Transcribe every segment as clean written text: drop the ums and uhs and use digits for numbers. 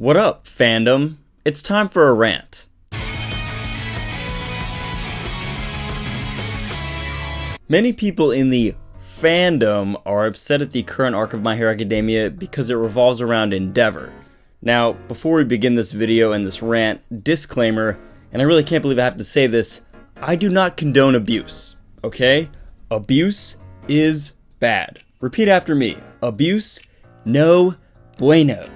What up, fandom? It's time for a rant. Many people in the fandom are upset at the current arc of My Hero Academia because it revolves around Endeavor. Now, before we begin this video and this rant, disclaimer, and I really can't believe I have to say this, I do not condone abuse, okay? Abuse is bad. Repeat after me. Abuse, no bueno.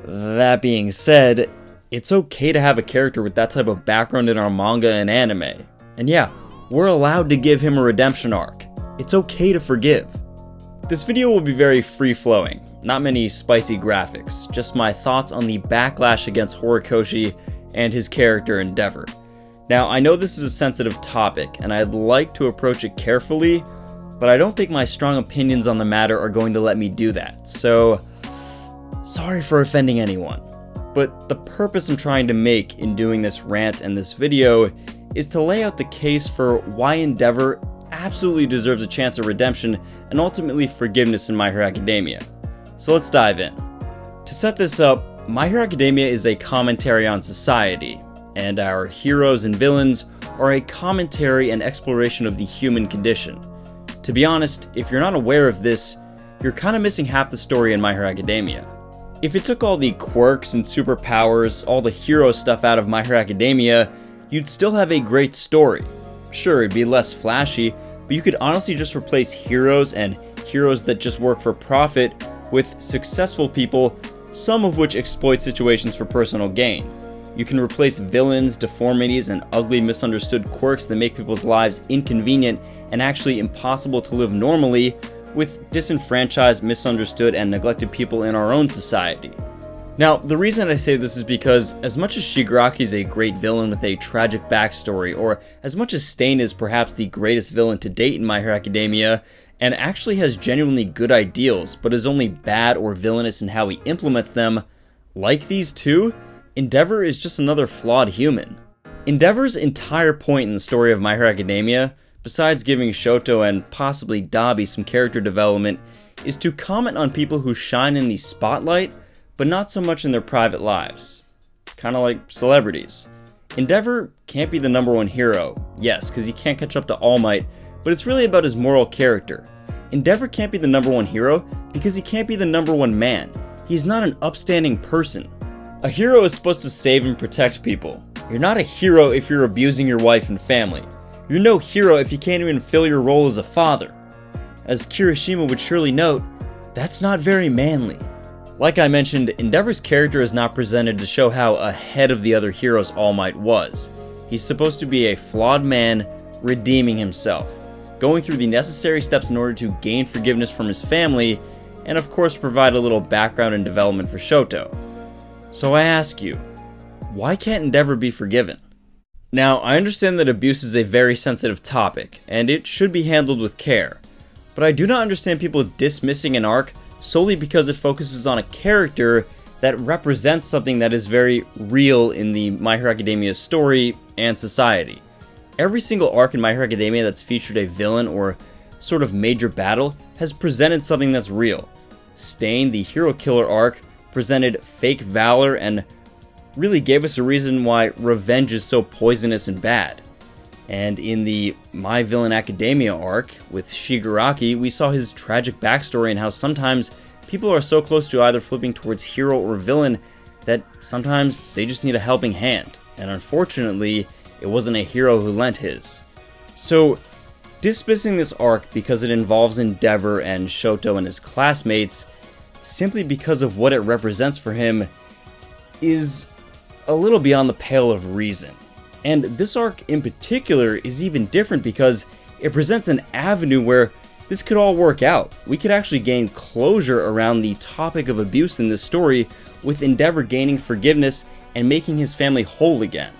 That being said, it's okay to have a character with that type of background in our manga and anime. And yeah, we're allowed to give him a redemption arc. It's okay to forgive. This video will be very free-flowing, not many spicy graphics, just my thoughts on the backlash against Horikoshi and his character Endeavor. Now, I know this is a sensitive topic, and I'd like to approach it carefully, but I don't think my strong opinions on the matter are going to let me do that, so sorry for offending anyone. But the purpose I'm trying to make in doing this rant and this video is to lay out the case for why Endeavor absolutely deserves a chance of redemption and ultimately forgiveness in My Hero Academia. So let's dive in. To set this up, My Hero Academia is a commentary on society, and our heroes and villains are a commentary and exploration of the human condition. To be honest, if you're not aware of this, you're kind of missing half the story in My Hero Academia. If it took all the quirks and superpowers, all the hero stuff out of My Hero Academia, you'd still have a great story. Sure, it'd be less flashy, but you could honestly just replace heroes and heroes that just work for profit with successful people, some of which exploit situations for personal gain. You can replace villains, deformities, and ugly misunderstood quirks that make people's lives inconvenient and actually impossible to live normally with disenfranchised, misunderstood, and neglected people in our own society. Now, the reason I say this is because as much as Shigaraki is a great villain with a tragic backstory, or as much as Stain is perhaps the greatest villain to date in My Hero Academia, and actually has genuinely good ideals, but is only bad or villainous in how he implements them, like these two, Endeavor is just another flawed human. Endeavor's entire point in the story of My Hero Academia, besides giving Shoto and possibly Dabi some character development, is to comment on people who shine in the spotlight, but not so much in their private lives. Kinda like celebrities. Endeavor can't be the number one hero, yes, because he can't catch up to All Might, but it's really about his moral character. Endeavor can't be the number one hero because he can't be the number one man. He's not an upstanding person. A hero is supposed to save and protect people. You're not a hero if you're abusing your wife and family. You're no hero if you can't even fill your role as a father. As Kirishima would surely note, that's not very manly. Like I mentioned, Endeavor's character is not presented to show how ahead of the other heroes All Might was. He's supposed to be a flawed man redeeming himself, going through the necessary steps in order to gain forgiveness from his family, and of course provide a little background and development for Shoto. So I ask you, why can't Endeavor be forgiven? Now, I understand that abuse is a very sensitive topic, and it should be handled with care, but I do not understand people dismissing an arc solely because it focuses on a character that represents something that is very real in the My Hero Academia story and society. Every single arc in My Hero Academia that's featured a villain or sort of major battle has presented something that's real. Stain, the hero killer arc, presented fake valor and really gave us a reason why revenge is so poisonous and bad. And in the My Villain Academia arc with Shigaraki, we saw his tragic backstory and how sometimes people are so close to either flipping towards hero or villain that sometimes they just need a helping hand. And unfortunately, it wasn't a hero who lent his. So, dismissing this arc because it involves Endeavor and Shoto and his classmates, simply because of what it represents for him, is a little beyond the pale of reason. And this arc in particular is even different because it presents an avenue where this could all work out. We could actually gain closure around the topic of abuse in this story, with Endeavor gaining forgiveness and making his family whole again.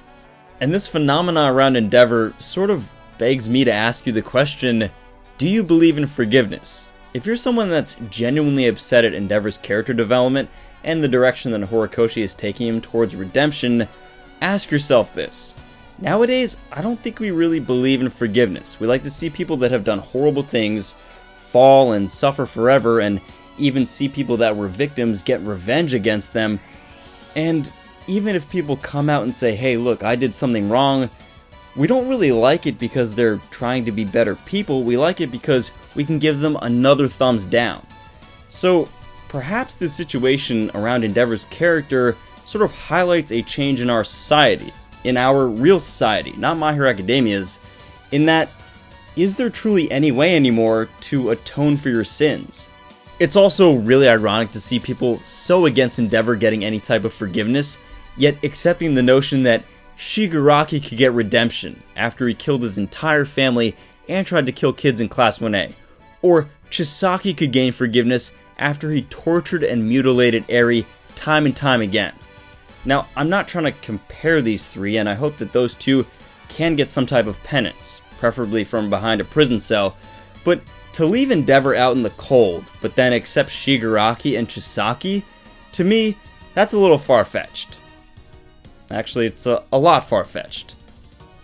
And this phenomena around Endeavor sort of begs me to ask you the question, do you believe in forgiveness? If you're someone that's genuinely upset at Endeavor's character development and the direction that Horikoshi is taking him towards redemption, ask yourself this. Nowadays, I don't think we really believe in forgiveness. We like to see people that have done horrible things fall and suffer forever, and even see people that were victims get revenge against them, And even if people come out and say, hey, look, I did something wrong, we don't really like it because they're trying to be better people. We like it because we can give them another thumbs down. So perhaps this situation around Endeavor's character sort of highlights a change in our society, in our real society, not My Hero Academia's, in that, is there truly any way anymore to atone for your sins? It's also really ironic to see people so against Endeavor getting any type of forgiveness, yet accepting the notion that Shigaraki could get redemption after he killed his entire family and tried to kill kids in Class 1A, or Chisaki could gain forgiveness after he tortured and mutilated Eri time and time again. Now, I'm not trying to compare these three, and I hope that those two can get some type of penance, preferably from behind a prison cell, but to leave Endeavor out in the cold, but then accept Shigaraki and Chisaki, to me, that's a little far-fetched. Actually, it's a lot far-fetched.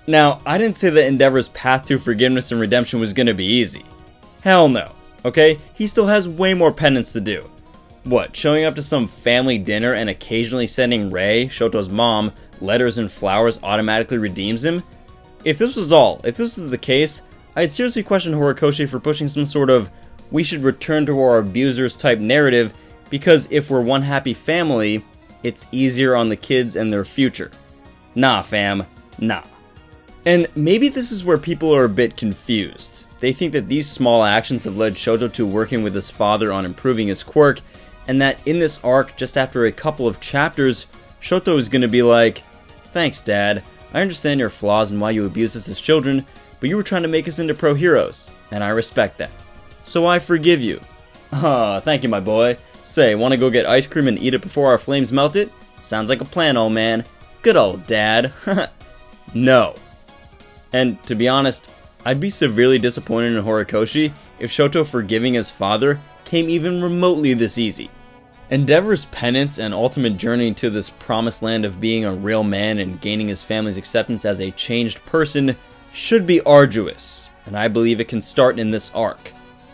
Now, I didn't say that Endeavor's path to forgiveness and redemption was gonna be easy. Hell no, okay? He still has way more penance to do. What, showing up to some family dinner and occasionally sending Rei, Shoto's mom, letters and flowers automatically redeems him? If this was the case, I'd seriously question Horikoshi for pushing some sort of we should return to our abusers type narrative, because if we're one happy family, it's easier on the kids and their future. Nah, fam, nah. And maybe this is where people are a bit confused. They think that these small actions have led Shoto to working with his father on improving his quirk, and that in this arc, just after a couple of chapters, Shoto is gonna be like, thanks dad, I understand your flaws and why you abuse us as children, but you were trying to make us into pro heroes, and I respect that. So I forgive you. Ah, thank you my boy. Say, wanna go get ice cream and eat it before our flames melt it? Sounds like a plan, old man. Good old dad. No. And to be honest, I'd be severely disappointed in Horikoshi if Shoto forgiving his father came even remotely this easy. Endeavor's penance and ultimate journey to this promised land of being a real man and gaining his family's acceptance as a changed person should be arduous, and I believe it can start in this arc.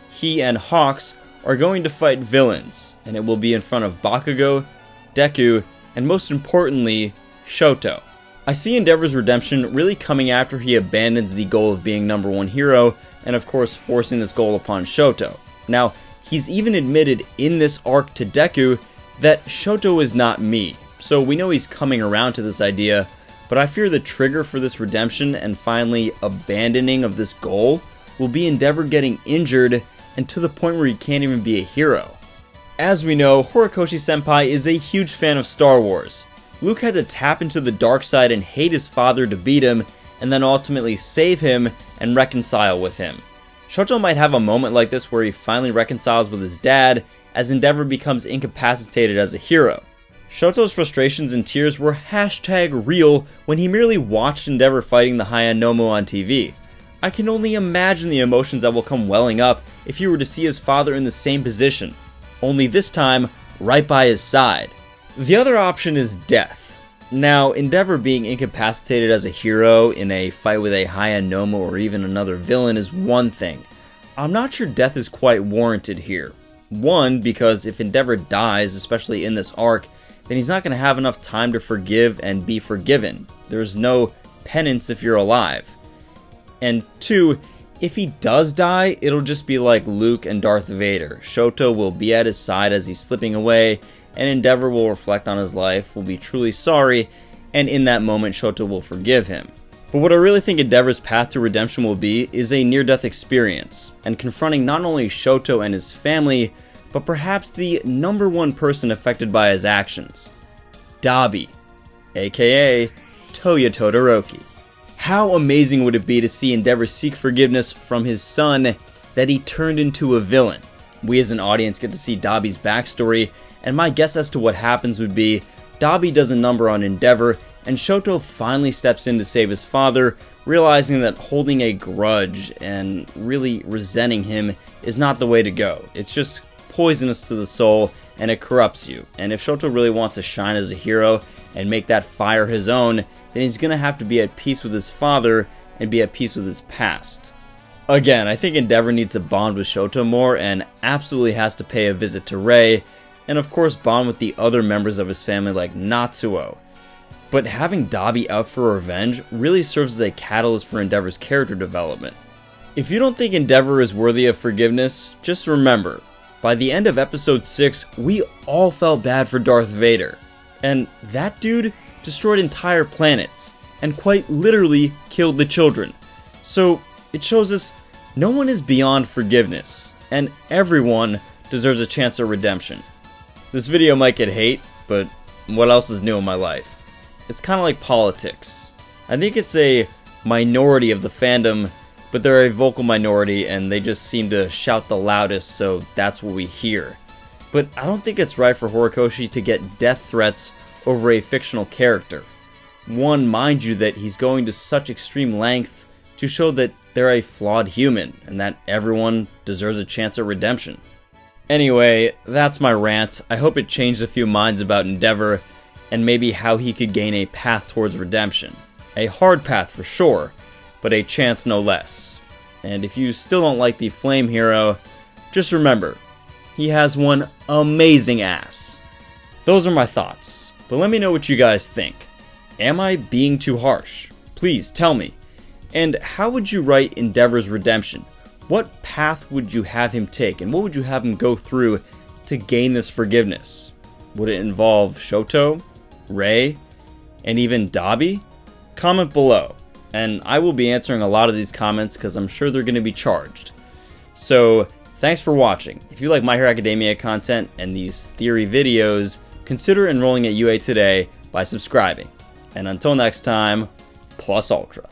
He and Hawks are going to fight villains, and it will be in front of Bakugo, Deku, and most importantly, Shoto. I see Endeavor's redemption really coming after he abandons the goal of being #1 hero, and of course forcing this goal upon Shoto. Now, he's even admitted in this arc to Deku that Shoto is not me, so we know he's coming around to this idea, but I fear the trigger for this redemption and finally abandoning of this goal will be Endeavor getting injured and to the point where he can't even be a hero. As we know, Horikoshi Senpai is a huge fan of Star Wars. Luke had to tap into the dark side and hate his father to beat him, and then ultimately save him and reconcile with him. Shoto might have a moment like this where he finally reconciles with his dad, as Endeavor becomes incapacitated as a hero. Shoto's frustrations and tears were #real when he merely watched Endeavor fighting the Hayanomu on TV. I can only imagine the emotions that will come welling up if he were to see his father in the same position, only this time right by his side. The other option is death. Now, Endeavor being incapacitated as a hero in a fight with a Hayanomu or even another villain is one thing. I'm not sure death is quite warranted here. One, because if Endeavor dies, especially in this arc, then he's not going to have enough time to forgive and be forgiven. There's no penance if you're alive. And two, if he does die, it'll just be like Luke and Darth Vader. Shoto will be at his side as he's slipping away, and Endeavor will reflect on his life, will be truly sorry, and in that moment Shoto will forgive him. But what I really think Endeavor's path to redemption will be is a near-death experience, and confronting not only Shoto and his family, but perhaps the #1 person affected by his actions. Dabi, aka Toya Todoroki. How amazing would it be to see Endeavor seek forgiveness from his son that he turned into a villain? We as an audience get to see Dabi's backstory, and my guess as to what happens would be Dabi does a number on Endeavor, and Shoto finally steps in to save his father, realizing that holding a grudge and really resenting him is not the way to go. It's just poisonous to the soul, and it corrupts you. And if Shoto really wants to shine as a hero and make that fire his own, then he's going to have to be at peace with his father and be at peace with his past. Again, I think Endeavor needs to bond with Shoto more and absolutely has to pay a visit to Rei, and of course bond with the other members of his family like Natsuo. But having Dabi out for revenge really serves as a catalyst for Endeavor's character development. If you don't think Endeavor is worthy of forgiveness, just remember, by the end of episode 6, we all felt bad for Darth Vader. And that dude destroyed entire planets, and quite literally killed the children. So it shows us no one is beyond forgiveness, and everyone deserves a chance at redemption. This video might get hate, but what else is new in my life? It's kind of like politics. I think it's a minority of the fandom, but they're a vocal minority and they just seem to shout the loudest, so that's what we hear. But I don't think it's right for Horikoshi to get death threats over a fictional character. One, mind you that he's going to such extreme lengths to show that they're a flawed human and that everyone deserves a chance at redemption. Anyway, that's my rant. I hope it changed a few minds about Endeavor and maybe how he could gain a path towards redemption. A hard path for sure, but a chance no less. And if you still don't like the Flame Hero, just remember, he has one amazing ass. Those are my thoughts, but let me know what you guys think. Am I being too harsh? Please tell me. And how would you write Endeavor's redemption? What path would you have him take, and what would you have him go through to gain this forgiveness? Would it involve Shoto, Rei, and even Dabi? Comment below, and I will be answering a lot of these comments because I'm sure they're going to be charged. So, thanks for watching. If you like My Hero Academia content and these theory videos, consider enrolling at UA today by subscribing. And until next time, plus ultra.